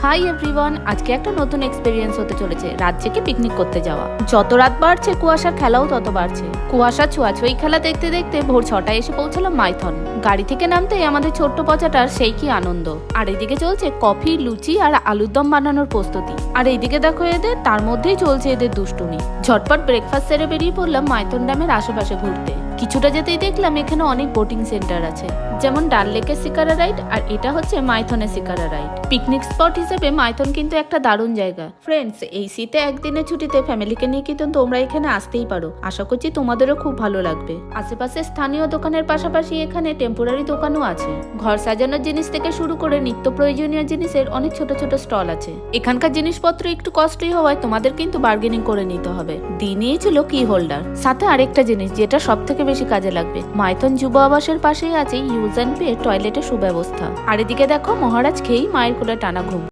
Hi everyone, আজকে একটা নতুন এক্সপেরিয়েন্স হতে চলেছে রাত জেগে পিকনিক করতে যাওয়া। যত রাত বাড়ছে কুয়াশার খেলাও তত বাড়ছে। কুয়াশা ছোঁয়াছুঁই খেলা দেখতে দেখতে ভোর 6টায় এসে পৌঁছালাম মাইথন। গাড়ি থেকে নামতেই আমাদের ছোট্ট পচাটার সেই কি আনন্দ। আর এদিকে চলছে কফি, লুচি আর আলুর দম বানানোর প্রস্তুতি। আর এইদিকে দেখো এদের, তার মধ্যেই চলছে এদের দুষ্টুমি। ঝটপট ব্রেকফাস্ট সেরে বেরিয়ে পড়লাম মাইথন ড্যামের আশেপাশে ঘুরতে। কিছুটা যেতেই দেখলাম এখানে অনেক বোটিং সেন্টার আছে, যেমন ডাল লেকের শিকারা রাইড আর এটা হচ্ছে মাইথনের শিকারা রাইড। পিকনিক স্পট হিসেবে মাইথন কিন্তু একটা দারুণ জায়গা। ফ্রেন্ডস, এই শীতে একদিনের ছুটিতে ফ্যামিলিকে নিয়ে কিন্তু তোমরা এখানে আসতেই পারো। আশা করছি তোমাদেরও খুব ভালো লাগবে। আশেপাশে স্থানীয় দোকানের পাশাপাশি এখানে টেম্পোরারি দোকানও আছে। ঘর সাজানোর জিনিস থেকে শুরু করে নিত্য প্রয়োজনীয় জিনিসের অনেক ছোট ছোট স্টল আছে। এখানকার জিনিসপত্র একটু কস্টলি হওয়ায় তোমাদের কিন্তু বার্গেনিং করে নিতে হবে। দিনেই ছিল কি হোল্ডার, সাথে আরেকটা জিনিস যেটা সব থেকে বেশি কাজে লাগবে, মাইথন যুব আবাসের পাশেই আছে ইউজ অ্যান্ড পে টয়লেটের সুব্যবস্থা। আর এদিকে দেখো মহারাজ খেয়েই মায়ের কোলে টানা ঘুম।